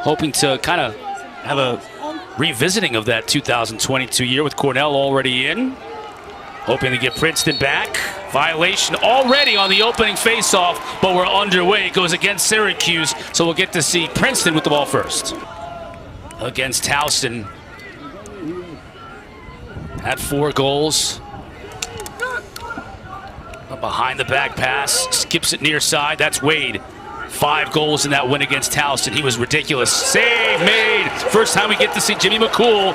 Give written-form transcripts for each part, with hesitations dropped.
hoping to kind of have a revisiting of that 2022 year with Cornell already in. Hoping to get Princeton back. Violation already on the opening faceoff, but we're underway. It goes against Syracuse, so we'll get to see Princeton with the ball first. Against Towson. Had 4 goals. A behind the back pass, skips it near side. That's Wade. 5 goals in that win against Towson. He was ridiculous. Save made. First time we get to see Jimmy McCool,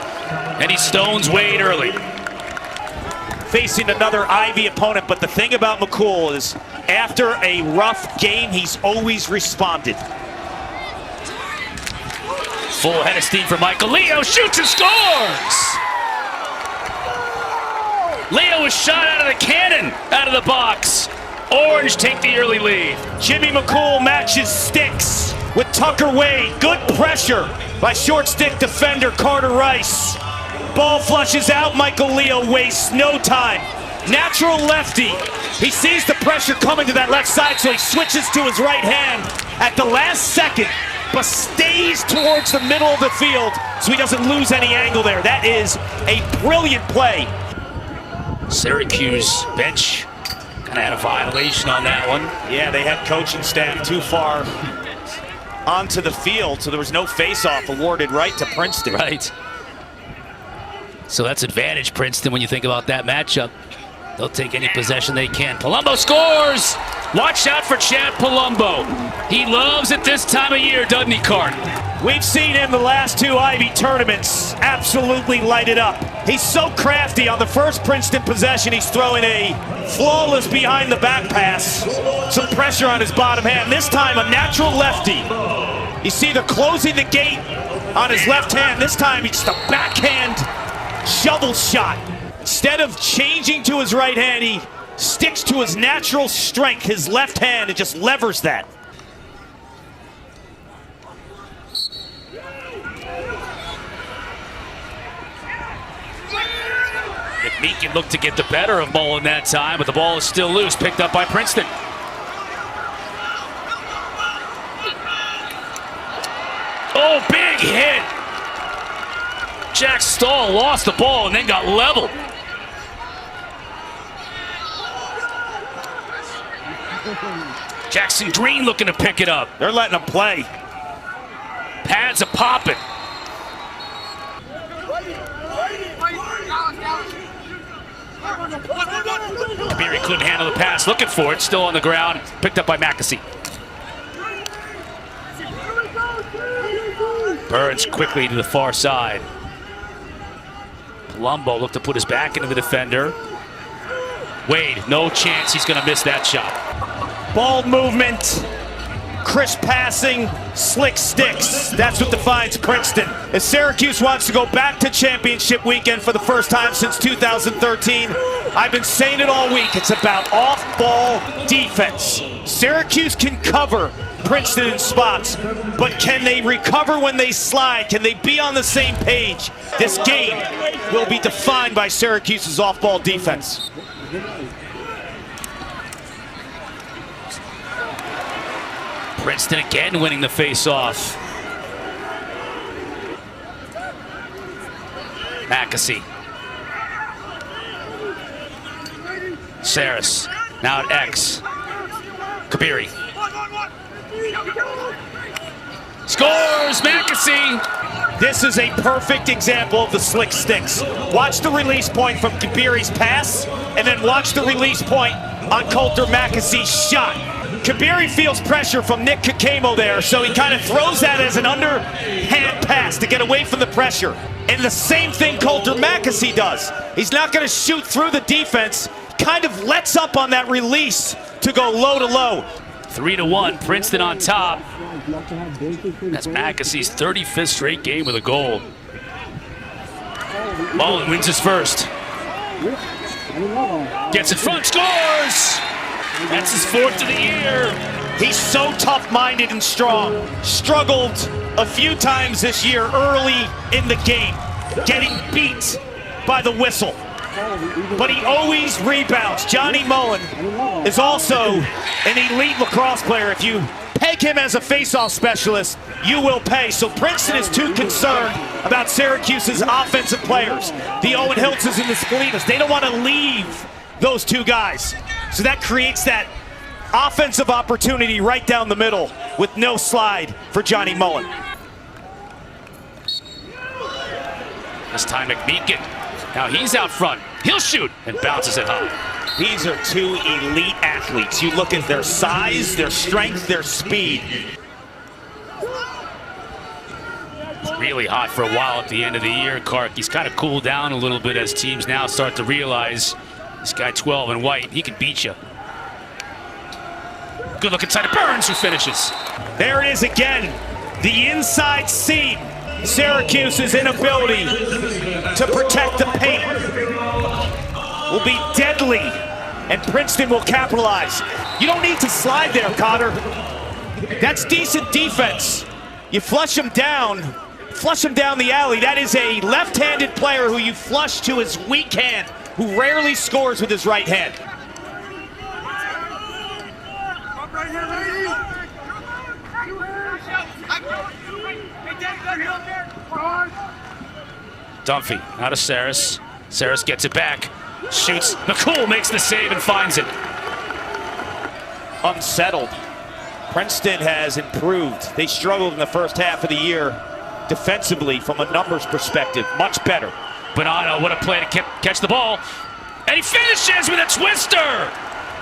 and he stones Wade early. Facing another Ivy opponent, but the thing about McCool is after a rough game, he's always responded. Full head of steam for Michael. Leo shoots and scores! Leo was shot out of the cannon, out of the box. Orange take the early lead. Jimmy McCool matches sticks with Tucker Wade. Good pressure by short stick defender Carter Rice. Ball flushes out. Michael Leo wastes no time. Natural lefty. He sees the pressure coming to that left side, so he switches to his right hand at the last second, but stays towards the middle of the field so he doesn't lose any angle there. That is a brilliant play. Syracuse bench kind of had a violation on that one. Yeah, they had coaching staff too far onto the field, so there was no face-off awarded right to Princeton. Right. So that's advantage Princeton when you think about that matchup. They'll take any possession they can. Palumbo scores! Watch out for Chad Palumbo. He loves it this time of year, doesn't he, Cart? We've seen him the last 2 Ivy tournaments absolutely light it up. He's so crafty. On the first Princeton possession, he's throwing a flawless behind the back pass. Some pressure on his bottom hand. This time, a natural lefty. You see the closing the gate on his left hand. This time, it's the backhand shovel shot. Instead of changing to his right hand, he sticks to his natural strength, his left hand, and just levers that. McMeekin looked to get the better of Mullen that time, but the ball is still loose, picked up by Princeton. Oh, big hit! Jack Stahl lost the ball and then got leveled. Jackson Green looking to pick it up. They're letting him play. Pads are popping. Kabiri couldn't handle the pass, looking for it, still on the ground, picked up by McAsee. Burns quickly to the far side. Palumbo looked to put his back into the defender. Wade, no chance he's gonna miss that shot. Ball movement, crisp passing, slick sticks. That's what defines Princeton. As Syracuse wants to go back to championship weekend for the first time since 2013, I've been saying it all week. It's about off-ball defense. Syracuse can cover Princeton in spots, but can they recover when they slide? Can they be on the same page? This game will be defined by Syracuse's off-ball defense. Princeton again winning the face-off. McAsee. Saris. Now at X. Kabiri. Scores! McAsee! This is a perfect example of the slick sticks. Watch the release point from Kabiri's pass, and then watch the release point on Colter McAsee's shot. Kabiri feels pressure from Nick Kakemo there, so he kind of throws that as an underhand pass to get away from the pressure. And the same thing Colter McAsee does. He's not going to shoot through the defense, kind of lets up on that release to go low to low. 3-1, Princeton on top. That's McAsee's 35th straight game with a goal. Mullen wins his first. Gets in front, scores! That's his 4th of the year. He's so tough-minded and strong. Struggled a few times this year early in the game, getting beat by the whistle. But he always rebounds. Johnny Mullen is also an elite lacrosse player. If you peg him as a face-off specialist, you will pay. So Princeton is too concerned about Syracuse's offensive players. The Owen Hiltzes and the Spalinas. They don't want to leave those two guys. So that creates that offensive opportunity right down the middle with no slide for Johnny Mullen. This time McMeekin. Now he's out front. He'll shoot and bounces it high. These are two elite athletes. You look at their size, their strength, their speed. It's really hot for a while at the end of the year. He's kind of cooled down a little bit as teams now start to realize this guy 12 in white, he can beat you. Good look inside of Burns, who finishes. There it is again. The inside seam. Syracuse's inability to protect the paint will be deadly, and Princeton will capitalize. You don't need to slide there, Cotter. That's decent defense. You flush him down the alley. That is a left-handed player who you flush to his weak hand, who rarely scores with his right hand. Dunphy out of Saris. Saris gets it back. Shoots. McCool makes the save and finds it. Unsettled. Princeton has improved. They struggled in the first half of the year defensively from a numbers perspective. Much better. Bonanno, what a play to catch the ball. And he finishes with a twister.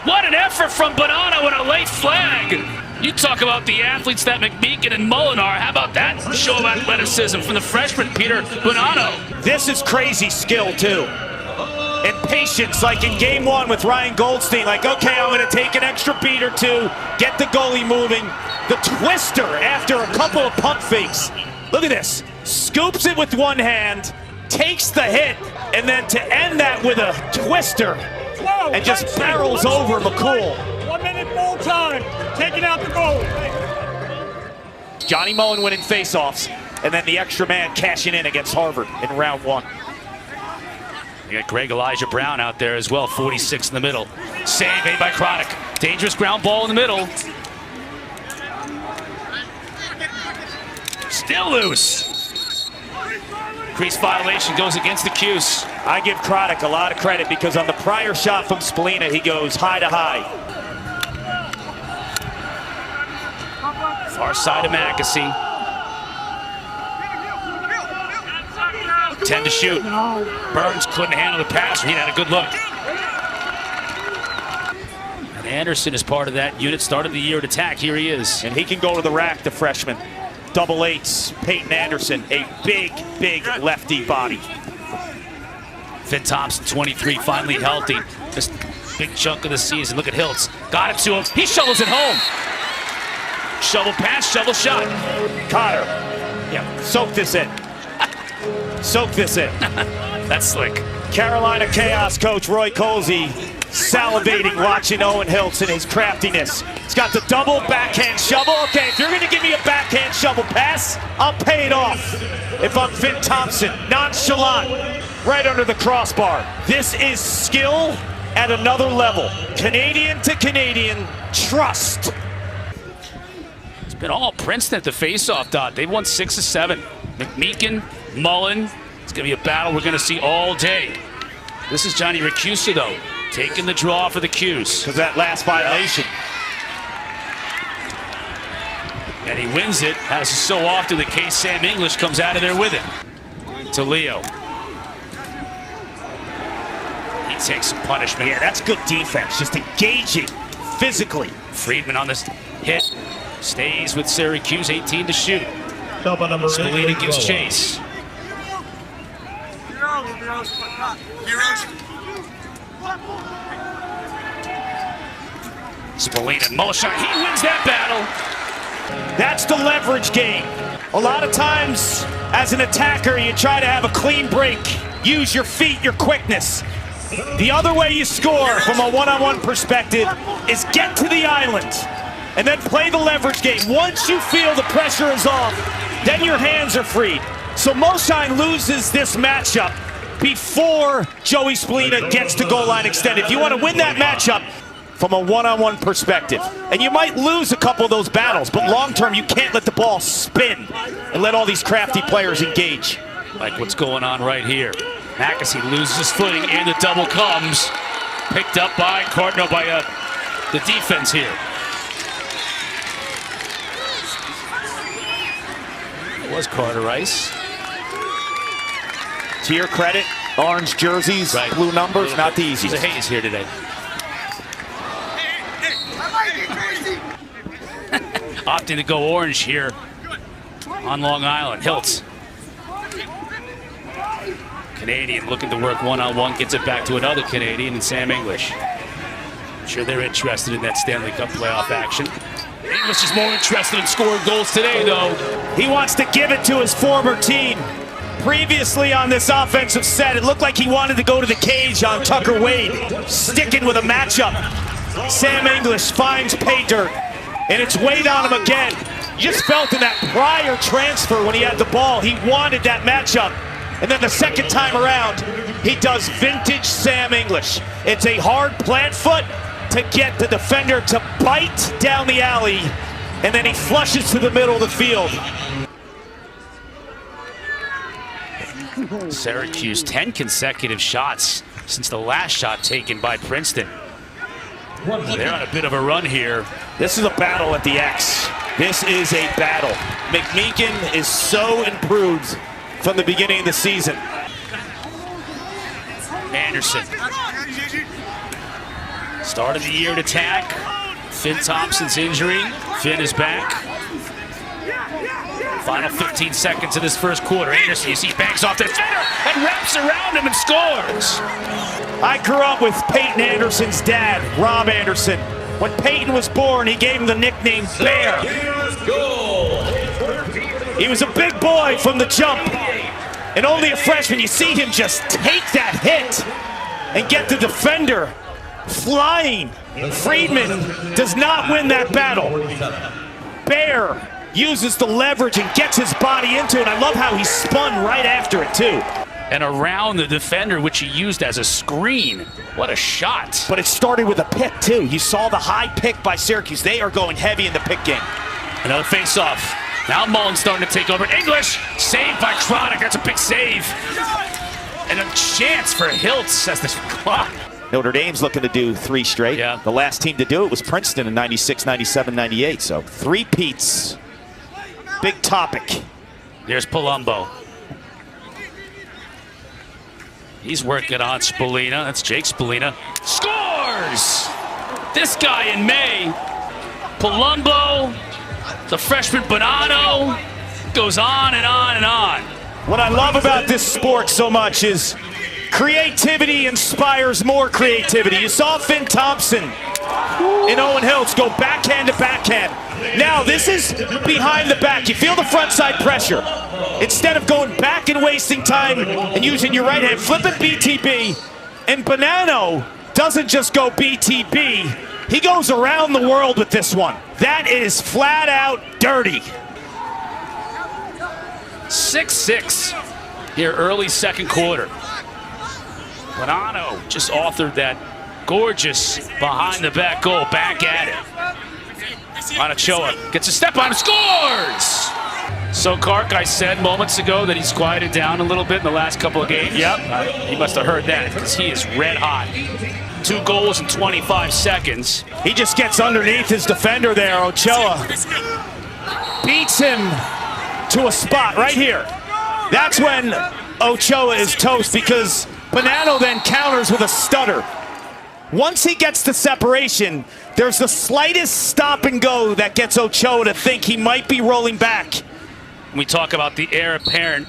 What an effort from Bonanno and a late flag. You talk about the athletes that McMeekin and Mullen are. How about that show of athleticism from the freshman, Peter Bonanno? This is crazy skill, too. And patience, like in game one with Ryan Goldstein. Like, okay, I'm going to take an extra beat or two, get the goalie moving. The twister after a couple of pump fakes. Look at this. Scoops it with one hand, takes the hit, and then to end that with a twister and just barrels over McCool. 1 minute full time, taking out the goal. Johnny Mullen winning faceoffs, and then the extra man cashing in against Harvard in round one. You got Greg Elijah Brown out there as well, 46 in the middle. Save made by Chronic. Dangerous ground ball in the middle. Still loose. Crease violation goes against the Cuse. I give Chronic a lot of credit because on the prior shot from Spalina, he goes high to high. Far side of Mackesy. 10 to shoot. Burns couldn't handle the pass. He had a good look. And Anderson is part of that unit. Started the year at attack. Here he is. And he can go to the rack, the freshman. Double eights, Peyton Anderson, a big, big lefty body. Finn Thompson, 23, finally healthy. This big chunk of the season. Look at Hiltz. Got it to him. He shovels it home. Shovel pass, shovel shot. Cotter. Yeah, soak this in. Soak this in. That's slick. Carolina Chaos coach Roy Colsey salivating watching Owen Hiltz and his craftiness. He's got the double backhand shovel. Okay, if you're going to give me a backhand shovel pass, I'll pay it off. If I'm Finn Thompson, nonchalant, right under the crossbar. This is skill at another level. Canadian to Canadian, trust. It's been all Princeton at the faceoff dot. They've won 6 of 7. McMeekin, Mullen. It's going to be a battle we're going to see all day. This is Johnny Racusa, though, taking the draw for the Cuse. Because that last violation. And he wins it, as is so often the case. Sam English comes out of there with it. To Leo. He takes some punishment. Yeah, that's good defense. Just engaging physically. Friedman on this hit. Stays with Syracuse, 18 to shoot. Spalina gives chase. Spalina, Molshine, he wins that battle. That's the leverage game. A lot of times, as an attacker, you try to have a clean break. Use your feet, your quickness. The other way you score from a one-on-one perspective is get to the island and then play the leverage game. Once you feel the pressure is off, then your hands are freed. So Molshine loses this matchup before Joey Spalina gets to goal line extended. If you want to win that matchup, from a one-on-one perspective. And you might lose a couple of those battles, but long-term, you can't let the ball spin and let all these crafty players engage. Like what's going on right here. Mackesy loses his footing, and the double comes. Picked up by the defense here. It was Carter Rice. To your credit, orange jerseys, right. Blue numbers, not the easiest. There's a haze here today. Opting to go orange here on Long Island. Hiltz. Canadian looking to work one-on-one, gets it back to another Canadian and Sam English. I'm sure they're interested in that Stanley Cup playoff action. English is more interested in scoring goals today, though. He wants to give it to his former team. Previously on this offensive set, it looked like he wanted to go to the cage on Tucker Wade, sticking with a matchup. Sam English finds pay dirt, and it's Wade on him again. You just felt in that prior transfer when he had the ball, he wanted that matchup. And then the second time around, he does vintage Sam English. It's a hard plant foot to get the defender to bite down the alley, and then he flushes to the middle of the field. Syracuse, 10 consecutive shots since the last shot taken by Princeton. They're on a bit of a run here. This is a battle at the X. This is a battle. McMeekin is so improved from the beginning of the season. Anderson. Start of the year at attack. Finn Thompson's injury. Finn is back. Final 15 seconds of this first quarter. Anderson, you see, banks off the defender and wraps around him and scores. I grew up with Peyton Anderson's dad, Rob Anderson. When Peyton was born, he gave him the nickname Bear. He was a big boy from the jump, and only a freshman. You see him just take that hit and get the defender flying. Friedman does not win that battle. Bear uses the leverage and gets his body into it. I love how he spun right after it, too. And around the defender, which he used as a screen. What a shot. But it started with a pick, too. You saw the high pick by Syracuse. They are going heavy in the pick game. Another face-off. Now Mullen's starting to take over. English, saved by Chronic. That's a big save. And a chance for Hiltz as the clock. Notre Dame's looking to do 3 straight. Yeah. The last team to do it was Princeton in 96, 97, 98. So 3 peats. Big topic. There's Palumbo. He's working on Spallina. That's Jake Spallina. Scores! This guy in May. Palumbo, the freshman Bonanno, goes on and on and on. What I love about this sport so much is creativity inspires more creativity. You saw Finn Thompson and Owen Hiltz go backhand to backhand. Now this is behind the back. You feel the front side pressure. Instead of going back and wasting time and using your right hand, flip it BTB. And Bonanno doesn't just go BTB. He goes around the world with this one. That is flat out dirty. 6-6 here early second quarter. Bonanno just authored that gorgeous behind the back goal. Back at it. Ochoa gets a step on him, scores! So Kark, I said moments ago that he's quieted down a little bit in the last couple of games. Yep. He must have heard that because he is red hot. 2 goals in 25 seconds. He just gets underneath his defender there, Ochoa. Beats him to a spot right here. That's when Ochoa is toast because Bonanno then counters with a stutter. Once he gets the separation, there's the slightest stop and go that gets Ochoa to think he might be rolling back. We talk about the heir apparent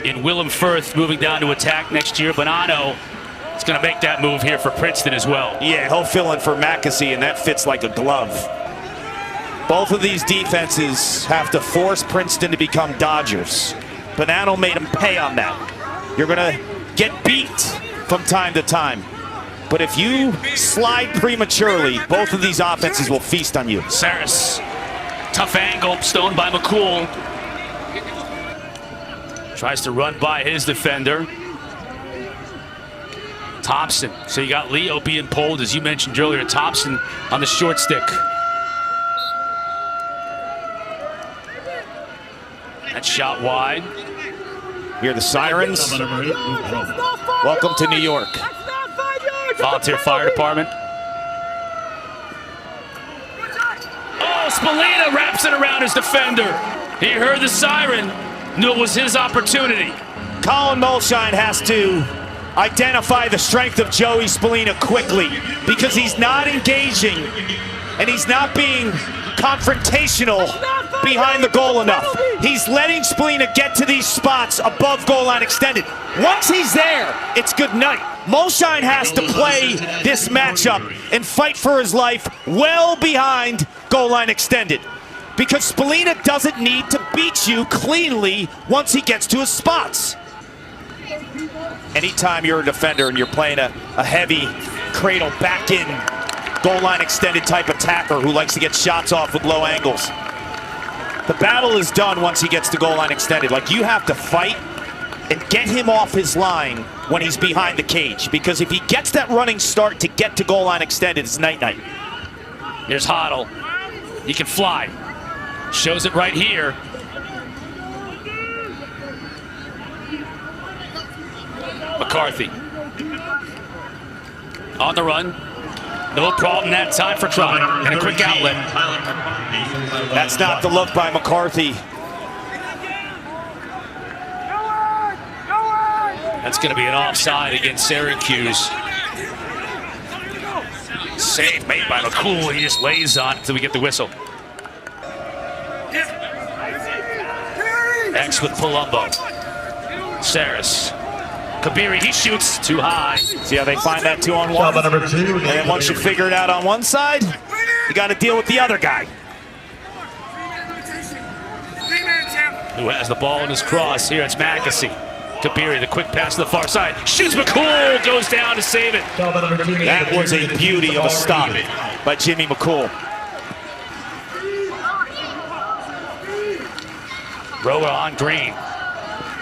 in Willem Firth moving down to attack next year. Bonanno is going to make that move here for Princeton as well. Yeah, he'll fill in for Mackesy, and that fits like a glove. Both of these defenses have to force Princeton to become Dodgers. Bonanno made him pay on that. You're going to get beat from time to time. But if you slide prematurely, both of these offenses will feast on you. Saris, tough angle, stoned by McCool. Tries to run by his defender. Thompson. So you got Leo being pulled, as you mentioned earlier. Thompson on the short stick. That shot wide. Hear the sirens. Welcome to New York. Volunteer Fire Department. Oh, Spallina wraps it around his defender. He heard the siren, knew it was his opportunity. Colin Mulshine has to identify the strength of Joey Spallina quickly, because he's not engaging and he's not being confrontational behind the goal enough. He's letting Spallina get to these spots above goal line extended. Once he's there, it's good night. Mulshine has to play this matchup and fight for his life well behind goal line extended, because Spallina doesn't need to beat you cleanly once he gets to his spots. Anytime you're a defender and you're playing a heavy cradle back in goal line extended type attacker who likes to get shots off with low angles, the battle is done once he gets to goal line extended. Like, you have to fight and get him off his line when he's behind the cage, because if he gets that running start to get to goal line extended, it's night-night. Here's Hoddle. He can fly. Shows it right here. McCarthy. On the run. No problem that time for Trump. And a quick outlet. That's not the look by McCarthy. That's going to be an offside against Syracuse. Save made by McCool. He just lays on until we get the whistle. X with Palumbo. Saris. Kabiri, he shoots too high. See how they find that 2-on-1? And then once you figure it out on one side, you got to deal with the other guy. Who has the ball in his cross? Here it's Mackesy. Kabiri, the quick pass to the far side. Shoots, McCool goes down to save it. That was a beauty of a stop by Jimmy McCool. Rower on Green.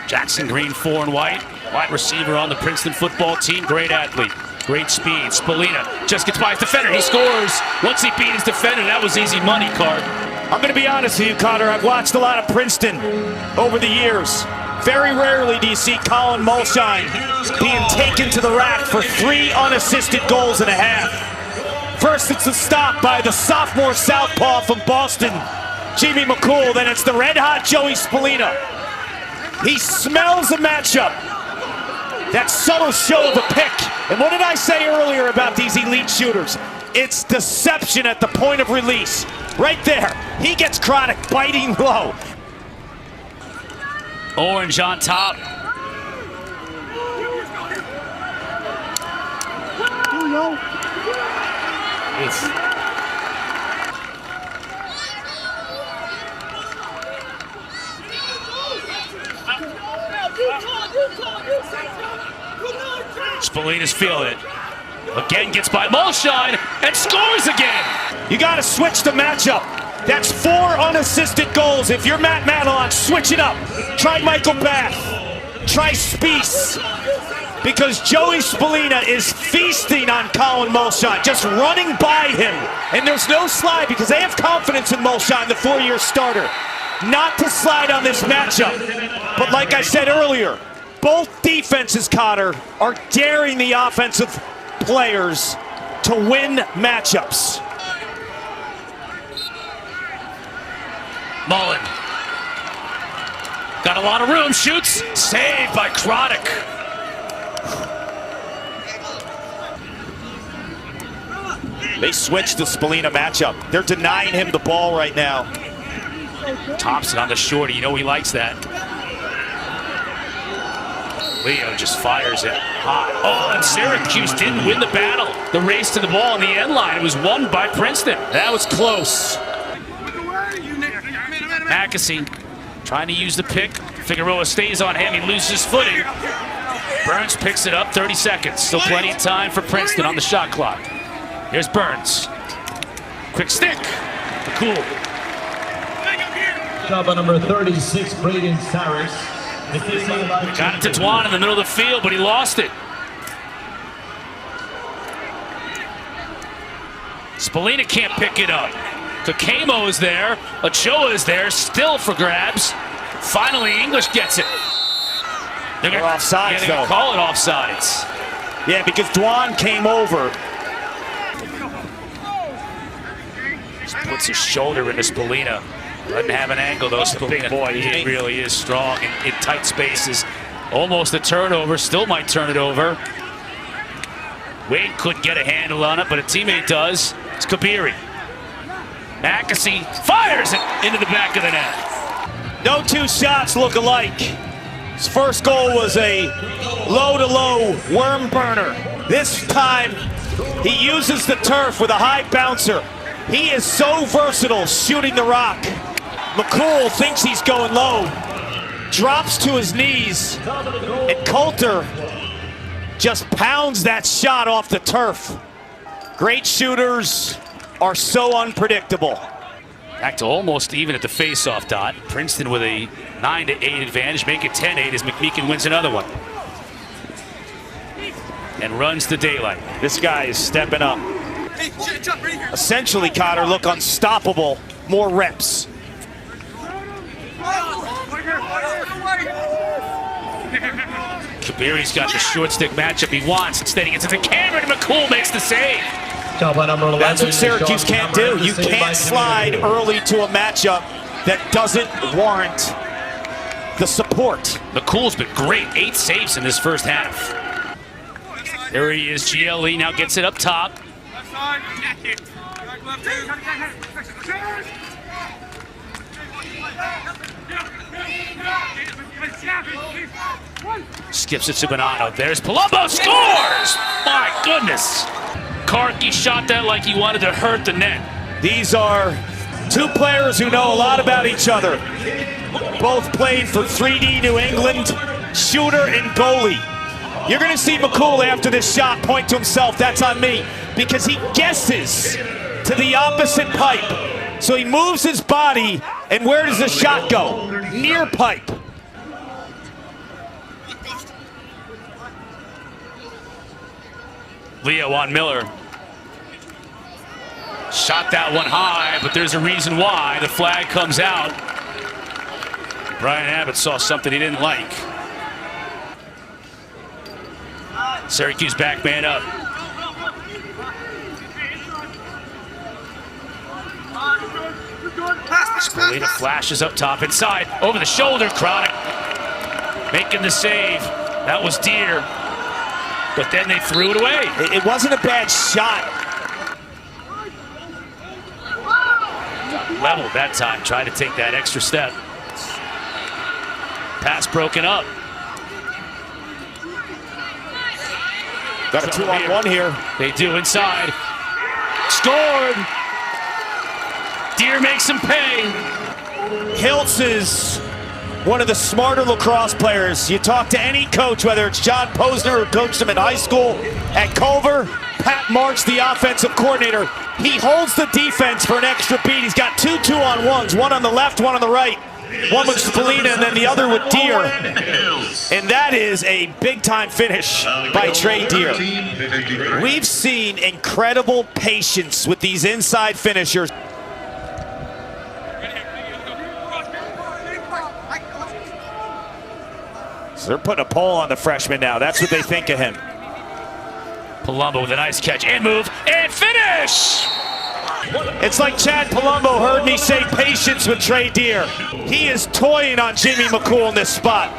Jackson Green, 4 and white. Wide receiver on the Princeton football team. Great athlete. Great speed. Spallina just gets by his defender. He scores. Once he beat his defender, that was easy money, Card. I'm going to be honest with you, Connor. I've watched a lot of Princeton over the years. Very rarely do you see Colin Mulshine being taken to the rack for 3 unassisted goals and a half. First, it's a stop by the sophomore southpaw from Boston, Jimmy McCool. Then it's the red-hot Joey Spallina. He smells the matchup. That subtle show of a pick. And what did I say earlier about these elite shooters? It's deception at the point of release. Right there. He gets chronic, biting low. Orange on top. Spallina's feeling it. Again gets by Mulshine and scores again. You got to switch the matchup. That's 4 unassisted goals. If you're Matt Madelon, switch it up. Try Michael Bath. Try Spiess. Because Joey Spallina is feasting on Colin Mulshine, just running by him. And there's no slide because they have confidence in Mulshine, the 4-year starter, not to slide on this matchup. But like I said earlier, both defenses, Cotter, are daring the offensive players to win matchups. Mullen. Got a lot of room, shoots, saved by Chronic. They switched the Spallina matchup. They're denying him the ball right now. Thompson on the shorty, you know he likes that. Leo just fires it hot. Oh, and Syracuse didn't win the battle. The race to the ball on the end line. It was won by Princeton. That was close. Mackesy trying to use the pick. Figueroa stays on him. He loses his footing. Burns picks it up. 30 seconds. Still plenty of time for Princeton on the shot clock. Here's Burns. Quick stick. Cool. Shot by number 36, Braden Saris. Got it to Dwan in the middle of the field, but he lost it. Spallina can't pick it up. Kakemo is there. Ochoa is there, still for grabs. Finally, English gets it. They're offsides, though. Call it offsides. Yeah, because Dwan came over. Just puts his shoulder into Spallina. Doesn't have an angle, though. Spallina, boy, he really is strong in tight spaces. Almost a turnover, still might turn it over. Wade couldn't get a handle on it, but a teammate does. It's Kabiri. Mackesy fires it into the back of the net. No two shots look alike. His first goal was a low-to-low worm burner. This time, he uses the turf with a high bouncer. He is so versatile shooting the rock. McCool thinks he's going low, drops to his knees, and Coulter just pounds that shot off the turf. Great shooters are so unpredictable. Back to almost even at the face-off dot. Princeton with a 9-8 advantage, make it 10-8 as McMeekin wins another one. And runs to daylight. This guy is stepping up. Essentially, Cotter look unstoppable. More reps. Kabiri's got the short stick matchup he wants. Instead, he gets it to Cameron, and McCool makes the save. That's what Syracuse can't do. You can't slide early to a matchup that doesn't warrant the support. McCool's been great. 8 saves in this first half. There he is. GLE now gets it up top. Skips it to Bonanno. There's Palumbo. Scores! My goodness. Karki shot that like he wanted to hurt the net. These are two players who know a lot about each other. Both played for 3D New England, shooter and goalie. You're going to see McCool after this shot point to himself, that's on me, because he guesses to the opposite pipe. So he moves his body, and where does the shot go? Near pipe. Leo on Miller. Shot that one high, but there's a reason why. The flag comes out. Brian Abbott saw something he didn't like. Syracuse back man up. Spallina flashes up top inside, over the shoulder. Chronic making the save. That was Deere, but then they threw it away. It wasn't a bad shot. Got leveled that time, tried to take that extra step. Pass broken up. Got a 2-on-1 here. They do inside. Scored. Deere makes him pay. Hiltz is one of the smarter lacrosse players. You talk to any coach, whether it's John Posner who coached him in high school, at Culver, Pat March, the offensive coordinator. He holds the defense for an extra beat. He's got 2 2-on-1s, one on the left, one on the right. One with Spallina and then the other with Deere. And that is a big-time finish by Trey Deere. We've seen incredible patience with these inside finishers. So they're putting a pole on the freshman now. That's what they think of him. Palumbo with a nice catch and move and finish! It's like Chad Palumbo heard me say patience with Trey Deere. He is toying on Jimmy McCool in this spot.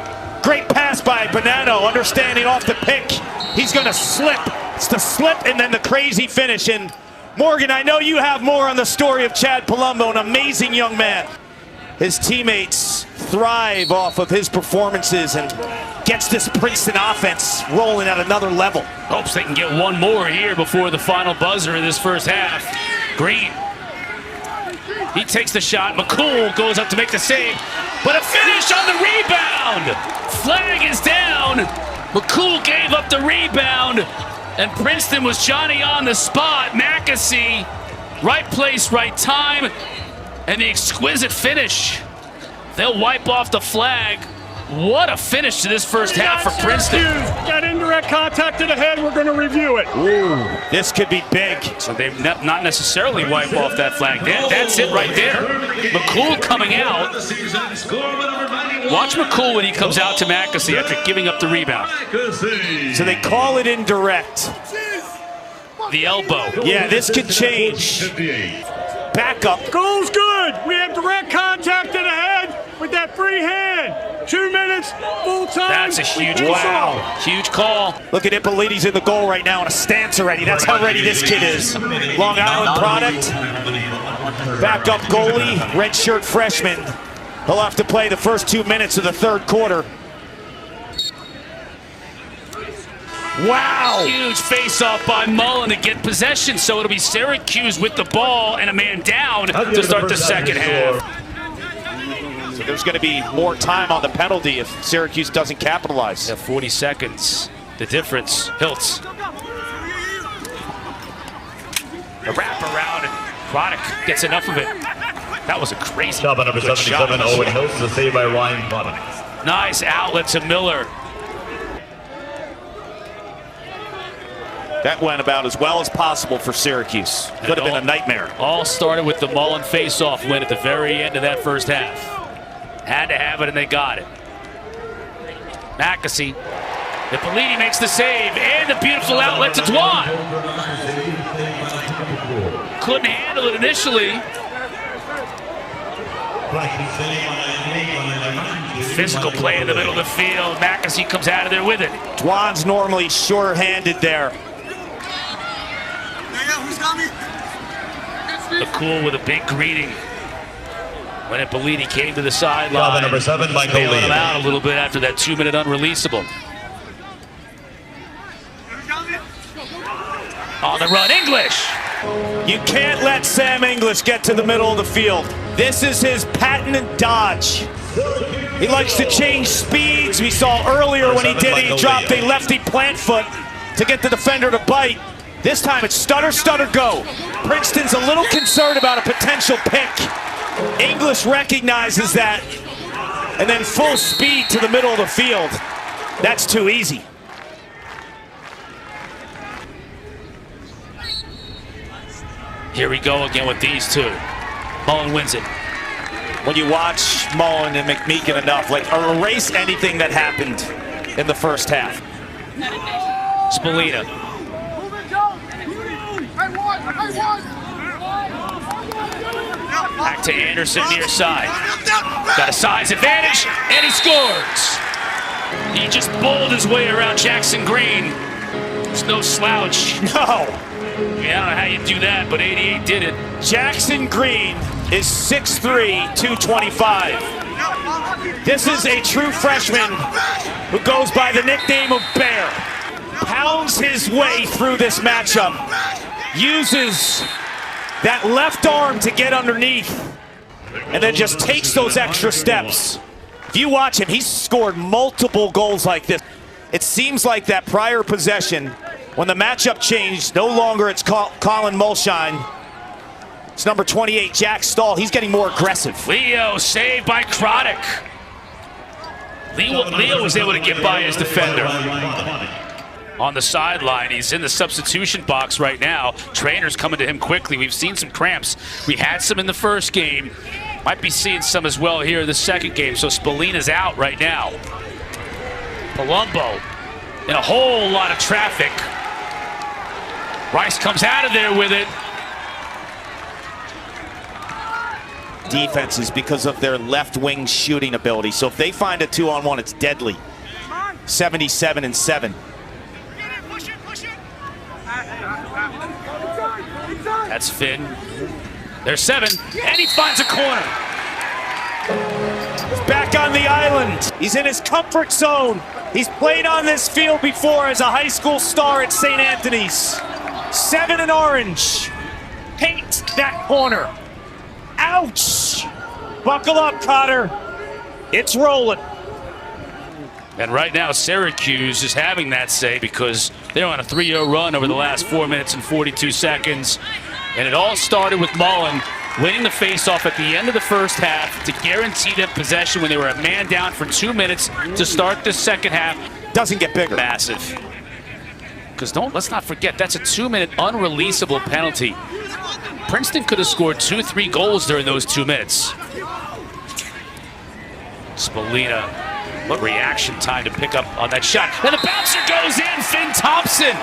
Great pass by Bonanno, understanding off the pick. He's going to slip. It's the slip and then the crazy finish. And Morgan, I know you have more on the story of Chad Palumbo, an amazing young man. His teammates thrive off of his performances and gets this Princeton offense rolling at another level. Hopes they can get one more here before the final buzzer in this first half. Green. He takes the shot. McCool goes up to make the save, but a finish on the rebound. Flag is down. McCool gave up the rebound, and Princeton was Johnny on the spot. Mackesy, right place, right time, and the exquisite finish. They'll wipe off the flag. What a finish to this first half for Princeton. Got indirect contact to the head. We're going to review it. Ooh, this could be big. So they've not necessarily wiped off that flag. That's it right there. McCool coming out. Watch McCool when he comes out to Mackesy after giving up the rebound. So they call it indirect. The elbow. Yeah, this could change. Back up. Goal's good. We have direct contact to the head with that free hand. 2 minutes, full time. That's a huge Wow. call. Huge call. Look at Ippoliti's in the goal right now in a stance already. That's how ready this kid is. Long Island product. Backup goalie, redshirt freshman. He'll have to play the first 2 minutes of the third quarter. Wow! Huge face-off by Mullen to get possession, so it'll be Syracuse with the ball and a man down to start the second half. So there's going to be more time on the penalty if Syracuse doesn't capitalize. Yeah, 40 seconds. The difference. Hiltz. The wraparound, and Chronic gets enough of it. That was a crazy Shot by number good 77, shot. Owen Hiltz, the save by Ryan Chronic. Nice outlet to Miller. That went about as well as possible for Syracuse. Could have been a nightmare. All started with the Mullen face-off win at the very end of that first half. Had to have it, and they got it. Mackesy. Ippoliti makes the save, and the beautiful outlet to Dwan. Couldn't handle it initially. Physical play in the middle of the field. Mackesy comes out of there with it. Dwan's normally sure-handed there. McCool with a big greeting when Ippoliti came to the Shot by sideline. number 7, Michael Bailing Lee. him out a little bit after that 2-minute unreleasable. On the run, English. You can't let Sam English get to the middle of the field. This is his patented dodge. He likes to change speeds. We saw earlier when he did it, he dropped a lefty plant foot to get the defender to bite. This time it's stutter, stutter, go. Princeton's a little concerned about a potential pick. English recognizes that, and then full speed to the middle of the field. That's too easy. Here we go again with these two. Mullen wins it. When you watch Mullen and McMeekin enough, like erase anything that happened in the first half. Spallina. Back to Anderson near side. Got a size advantage, and he scores. He just bowled his way around Jackson Green. There's no slouch. No. Yeah, I don't know how you do that, but 88 did it. Jackson Green is 6'3", 225. This is a true freshman who goes by the nickname of Bear. Pounds his way through this matchup. Uses that left arm to get underneath. And then just takes those extra steps. If you watch him, he's scored multiple goals like this. It seems like that prior possession, when the matchup changed, no longer it's Colin Mulshine. It's number 28, Jack Stahl. He's getting more aggressive. Leo saved by Chronic. Leo was able to get by his defender. On the sideline, he's in the substitution box right now. Trainer's coming to him quickly. We've seen some cramps. We had some in the first game. Might be seeing some as well here in the second game. So Spallina's out right now. Palumbo in a whole lot of traffic. Rice comes out of there with it. Defenses because of their left wing shooting ability. So if they find a 2-on-1, it's deadly. 77-7. That's Finn. There's 7, and he finds a corner. He's back on the island. He's in his comfort zone. He's played on this field before as a high school star at St. Anthony's. 7 in orange. Paint that corner. Ouch! Buckle up, Cotter. It's rolling. And right now, Syracuse is having that say because they're on a 3-0 run over the last 4 minutes and 42 seconds. And it all started with Mullen winning the faceoff at the end of the first half to guarantee them possession when they were a man down for 2 minutes to start the second half. Doesn't get bigger. Massive. Because let's not forget, that's a 2-minute unreleasable penalty. Princeton could have scored 2-3 goals during those 2 minutes. Spallina, what reaction time to pick up on that shot. And the bouncer goes in, Finn Thompson.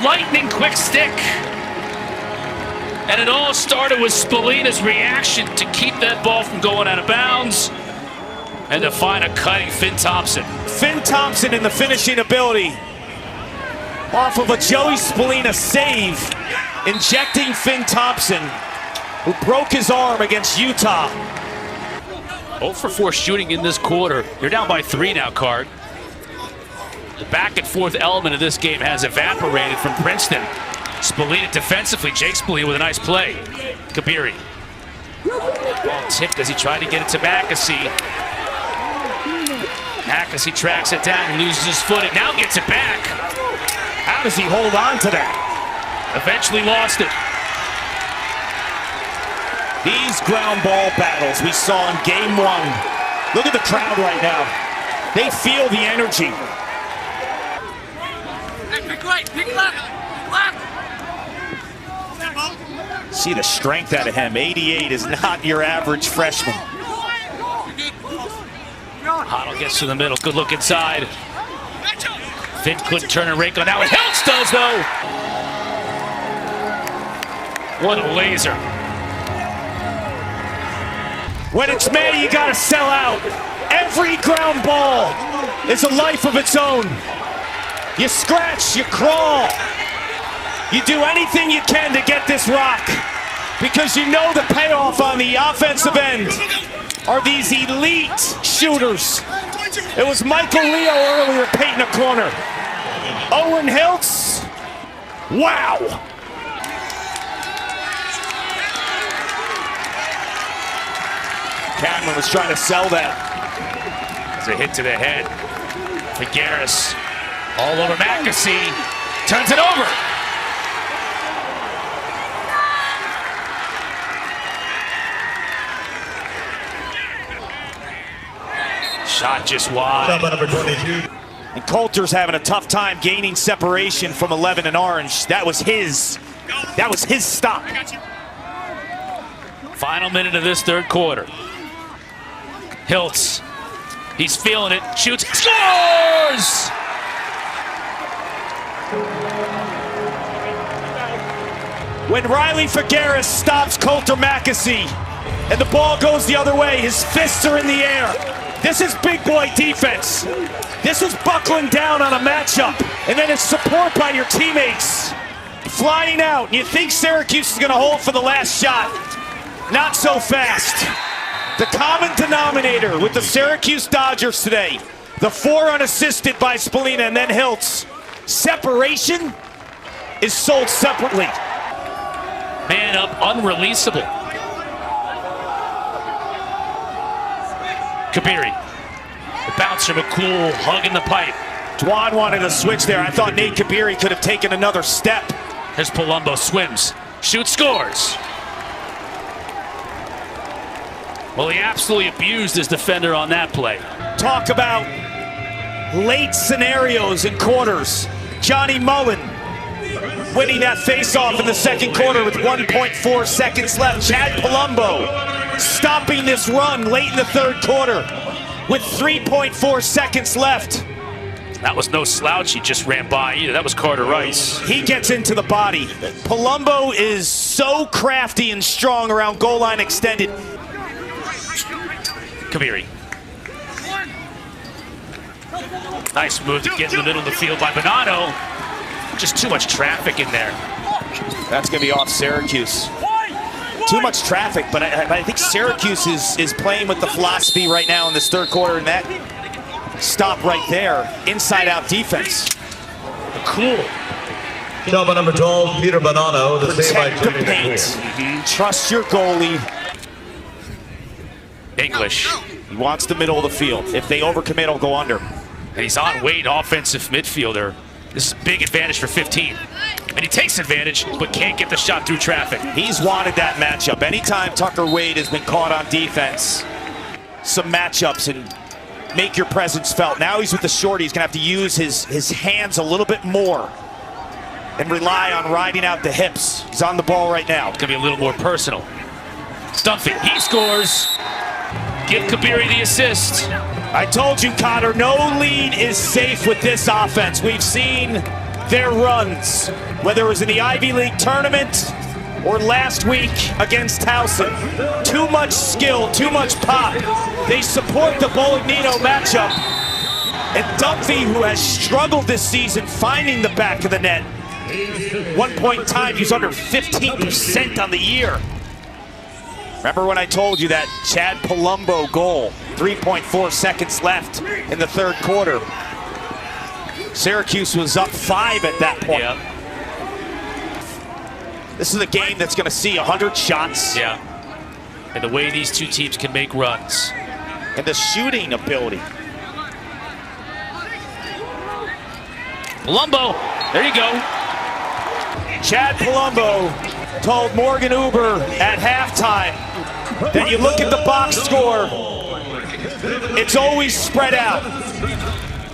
Lightning quick stick. And it all started with Spallina's reaction to keep that ball from going out of bounds and to find a cutting Finn Thompson. Finn Thompson in the finishing ability off of a Joey Spallina save, injecting Finn Thompson, who broke his arm against Utah. 0 for 4 shooting in this quarter. You're down by 3 now, Card. The back and forth element of this game has evaporated from Princeton. Spallina defensively, Jake Spallina with a nice play. Kabiri. Ball tipped as he tried to get it to Mackesy. Mackesy tracks it down and loses his footing. Now gets it back. How does he hold on to that? Eventually lost it. These ground ball battles we saw in game 1. Look at the crowd right now. They feel the energy. Pick right, pick left, left. See the strength out of him. 88 is not your average freshman. Hoddle gets to the middle. Good look inside. Finn couldn't turn and rake on that one. Hiltz does, though. What a laser. When it's May, you gotta sell out. Every ground ball is a life of its own. You scratch, you crawl. You do anything you can to get this rock because you know the payoff on the offensive end are these elite shooters. It was Michael Leo earlier painting a corner. Owen Hiltz, wow. Cadman was trying to sell that. It's a hit to the head. Figueres all over Mackesy. Turns it over. Shot just wide. Shot by number 22. And Coulter's having a tough time gaining separation from 11 and Orange. That was his stop. Final minute of this third quarter. Hiltz, he's feeling it, shoots, scores! When Riley Figueres stops Coulter Mackesy and the ball goes the other way, his fists are in the air. This is big boy defense. This is buckling down on a matchup, and then it's support by your teammates. Flying out, and you think Syracuse is gonna hold for the last shot. Not so fast. The common denominator with the Syracuse Dodgers today, the 4 unassisted by Spallina and then Hiltz. Separation is sold separately. Man up, unreleasable. Kabiri. The bouncer, McCool, hugging the pipe. Dwan wanted a switch there. I thought Nate Kabiri could have taken another step. Here's Palumbo, swims, shoots, scores. Well, he absolutely abused his defender on that play. Talk about late scenarios in quarters. Johnny Mullen winning that face-off in the second quarter with 1.4 seconds left. Chad Palumbo stopping this run late in the third quarter with 3.4 seconds left. That was no slouch he just ran by either. That was Carter Rice. He gets into the body. Palumbo is so crafty and strong around goal line extended. Kabiri. Nice move to get in the middle of the field by Bonanno. Just too much traffic in there. That's going to be off Syracuse. Too much traffic, but I think Syracuse is playing with the philosophy right now in this third quarter, and that stop right there, inside-out defense. Cool. Shot by number 12, Peter Bonanno. The save by Protect the paint. Trust your goalie. English. He wants the middle of the field. If they overcommit, he'll go under. And he's on weight, offensive midfielder. This is a big advantage for 15. And he takes advantage, but can't get the shot through traffic. He's wanted that matchup. Anytime Tucker Wade has been caught on defense, some matchups and make your presence felt. Now he's with the shorty. He's going to have to use his hands a little bit more and rely on riding out the hips. He's on the ball right now. It's going to be a little more personal. Stumpy, he scores. Give Kabiri the assist. I told you, Cotter, no lead is safe with this offense. We've seen their runs, whether it was in the Ivy League tournament or last week against Towson. Too much skill, too much pop. They support the Bolognino matchup. And Dunphy, who has struggled this season finding the back of the net. 1 point in time, he's under 15% on the year. Remember when I told you that Chad Palumbo goal? 3.4 seconds left in the third quarter. Syracuse was up 5 at that point. Yeah. This is a game that's going to see 100 shots. Yeah. And the way these two teams can make runs. And the shooting ability. Palumbo, there you go. Chad Palumbo told Morgan Uber at halftime that you look at the box score, it's always spread out.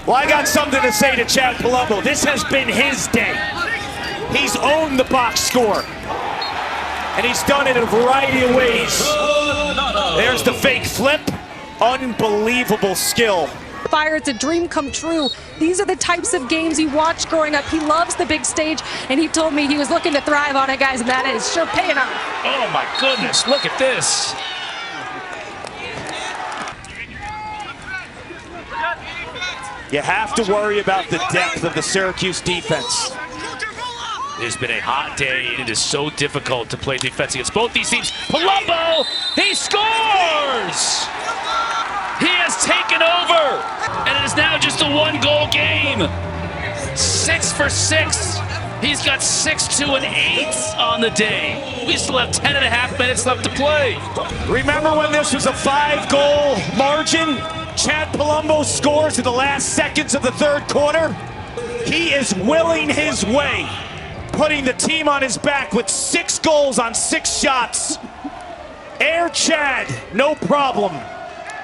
Well, I got something to say to Chad Palumbo. This has been his day. He's owned the box score. And he's done it in a variety of ways. There's the fake flip. Unbelievable skill. Fire, it's a dream come true. These are the types of games he watched growing up. He loves the big stage, and he told me he was looking to thrive on it, guys, and that is sure paying off. Oh my goodness, look at this. You have to worry about the depth of the Syracuse defense. It's been a hot day, and it is so difficult to play defense against both these teams. Palumbo, he scores! He has taken over, and it is now just a 1-goal game. 6 for 6. He's got 6, 2, and 8 on the day. We still have 10.5 minutes left to play. Remember when this was a 5-goal margin? Chad Palumbo scores in the last seconds of the third quarter. He is willing his way, putting the team on his back with 6 goals on 6 shots. Air Chad, no problem.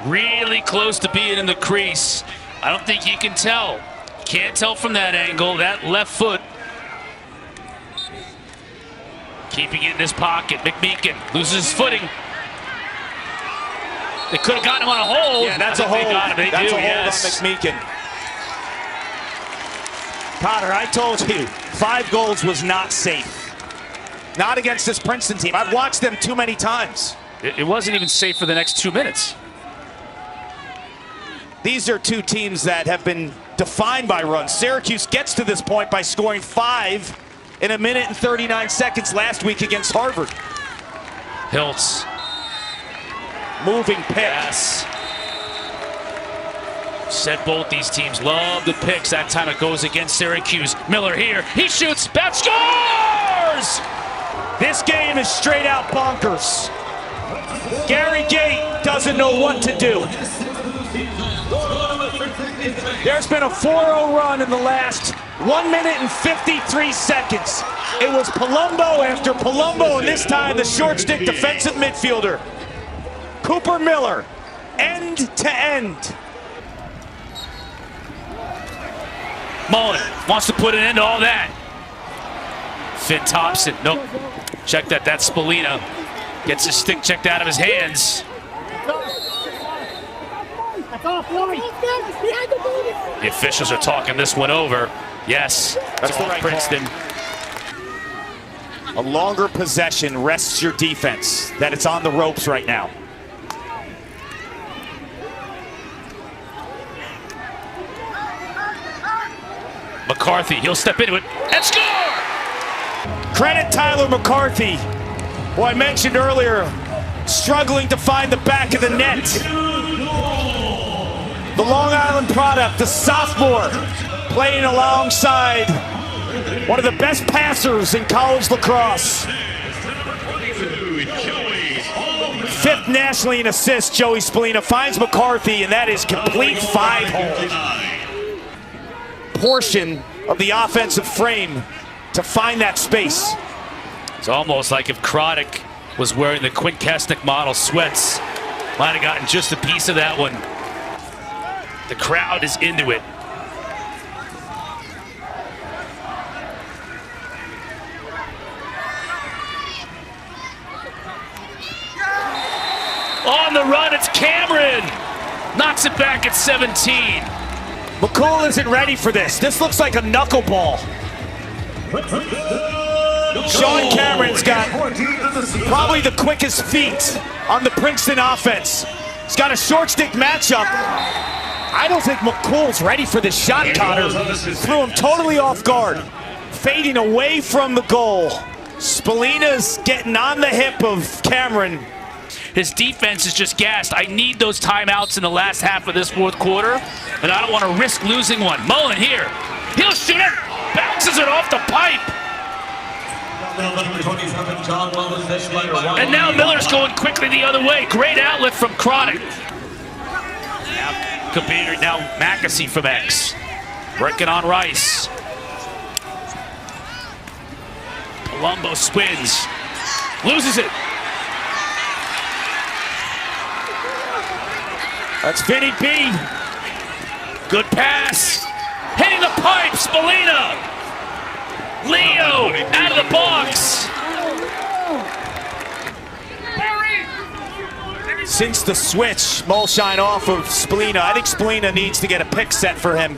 Really close to being in the crease. I don't think you can tell. Can't tell from that angle. That left foot. Keeping it in his pocket. McMeekin loses his footing. They could have gotten him on a hold. Yeah, that's a hold. That's a hold yes. on McMeekin. Cotter, I told you, 5 goals was not safe. Not against this Princeton team. I've watched them too many times. It wasn't even safe for the next 2 minutes. These are two teams that have been defined by runs. Syracuse gets to this point by scoring 5 in 1 minute and 39 seconds last week against Harvard. Hiltz. Moving pick. Yes. Said both these teams love the picks. That time it goes against Syracuse. Miller here. He shoots. Bat scores! This game is straight out bonkers. Gary Gate doesn't know what to do. There's been a 4-0 run in the last 1 minute and 53 seconds. It was Palumbo after Palumbo, and this time the short stick defensive midfielder, Cooper Miller, end to end. Mullen wants to put an end to all that. Finn Thompson, nope. Check that, that's Spallina. Gets his stick checked out of his hands. The officials are talking this one over. Yes, That's the right Princeton. A longer possession rests your defense, that it's on the ropes right now. McCarthy, he'll step into it and score! Credit Tyler McCarthy, who I mentioned earlier, struggling to find the back of the net. The Long Island product, the sophomore, playing alongside one of the best passers in college lacrosse. 5th nationally in assists, Joey Spallina finds McCarthy, and that is complete 5-hole. Portion of the offensive frame to find that space. It's almost like if Croddick was wearing the Quint Kesnick model sweats, might have gotten just a piece of that one. The crowd is into it. On the run, it's Cameron. Knocks it back at 17. McCool isn't ready for this. This looks like a knuckleball. Sean Cameron's got probably the quickest feet on the Princeton offense. He's got a short stick matchup. I don't think McCool's ready for this shot, Connor. Threw him totally off guard. Fading away from the goal. Spalina's getting on the hip of Cameron. His defense is just gassed. I need those timeouts in the last half of this fourth quarter, and I don't want to risk losing one. Mullen here. He'll shoot it. Bounces it off the pipe. And now Miller's going quickly the other way. Great outlet from Croddick. Now Kabir, now McAsee from X. Breaking on Rice. Palumbo spins. Loses it. That's Vinny B. Good pass. Hitting the pipe, Spalina. Leo out of the box. Since the switch, Mulshine off of Spalina. I think Spalina needs to get a pick set for him.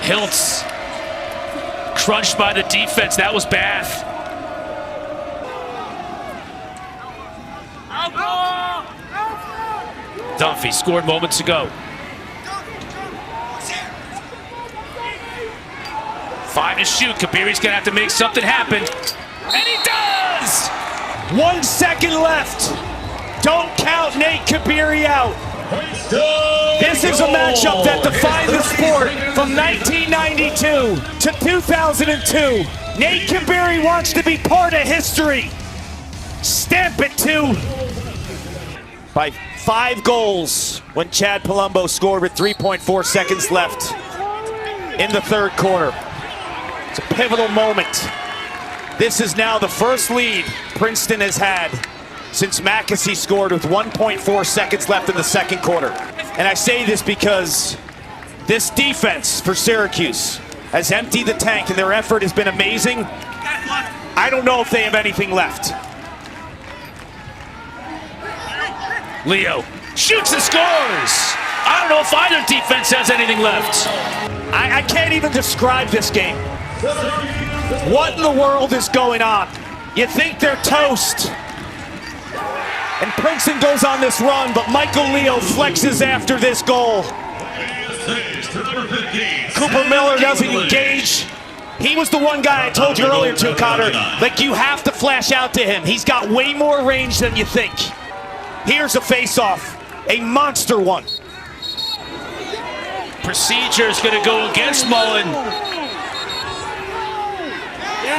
Hiltz crunched by the defense. That was Bath. Dunphy scored moments ago. 5 to shoot. Kabiri's gonna have to make something happen. And he does! 1 second left. Don't count Nate Kabiri out. This is a matchup that defined the sport from 1992 to 2002. Nate Kabiri wants to be part of history. Stamp it too. By 5 goals when Chad Palumbo scored with 3.4 seconds left in the third quarter. It's a pivotal moment. This is now the first lead Princeton has had since McAsee scored with 1.4 seconds left in the second quarter. And I say this because this defense for Syracuse has emptied the tank and their effort has been amazing. I don't know if they have anything left. Leo shoots and scores. I don't know if either defense has anything left. I can't even describe this game. What in the world is going on? You think they're toast. And Princeton goes on this run, but Michael Leo flexes after this goal. Cooper Miller doesn't engage. He was the one guy I told you earlier too, Connor, like you have to flash out to him. He's got way more range than you think. Here's a face-off, a monster one. Procedure is going to go against Mullen.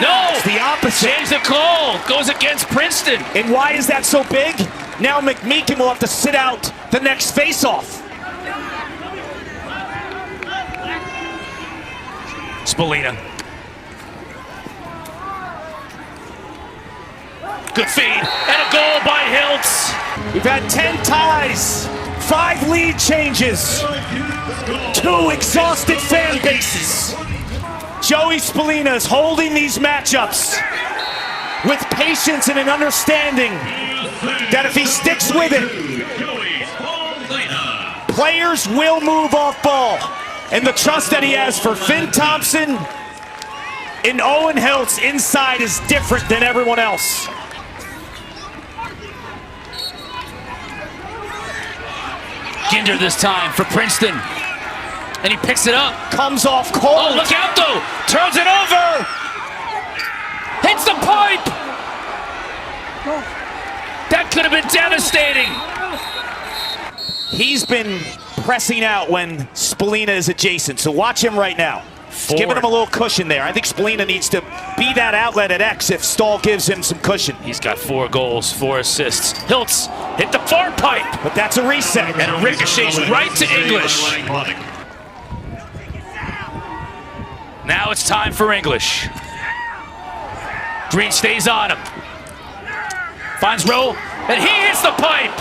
No, it's the opposite. Change the call. Goes against Princeton. And why is that so big? Now McMeekin will have to sit out the next face-off. Spalina. Good feed, and a goal by Hiltz. We've had 10 ties, 5 lead changes, 2 exhausted fan bases. Joey Spalina is holding these matchups with patience and an understanding that if he sticks with it, players will move off ball. And the trust that he has for Finn Thompson and Owen Hiltz inside is different than everyone else. Ginder this time for Princeton. And he picks it up. Comes off cold. Oh, look out though. Turns it over. Hits the pipe. That could have been devastating. He's been pressing out when Spalina is adjacent. So watch him right now. He's giving him a little cushion there. I think Spalina needs to be that outlet at X if Stahl gives him some cushion. He's got 4 goals, 4 assists. Hiltz hit the far pipe. But that's a reset. And it ricochets right to English. Now it's time for English. Green stays on him. Finds Rowe, and he hits the pipe.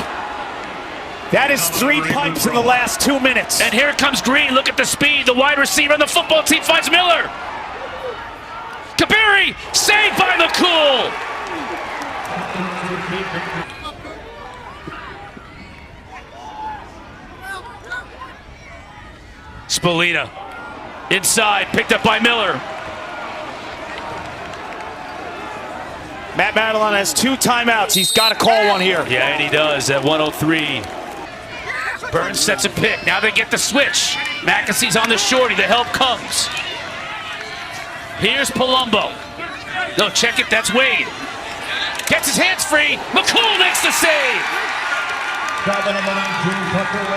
That is 3 pipes in the last 2 minutes. And here comes Green. Look at the speed. The wide receiver on the football team finds Miller. Kabiri, saved by McCool. Spolina, inside, picked up by Miller. Matt Madelon has 2 timeouts. He's got to call one here. Yeah, and he does at 1:03. Burns sets a pick. Now they get the switch. McAsee's on the shorty. The help comes. Here's Palumbo. No, check it. That's Wade. Gets his hands free. McCool makes the save.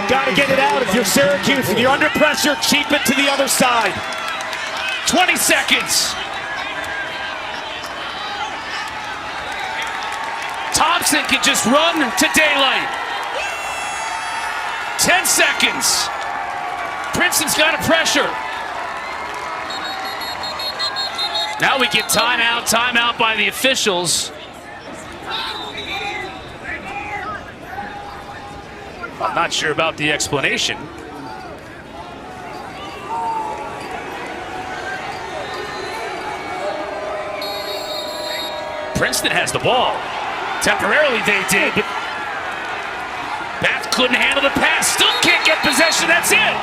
Got to get it out if you're Syracuse. If you're under pressure, cheap it to the other side. 20 seconds. Thompson can just run to daylight. 10 seconds. Princeton's got a pressure. Now we get timeout by the officials. I'm not sure about the explanation. Princeton has the ball. Temporarily they did, but Bath couldn't handle the pass. Still can't get possession. That's it.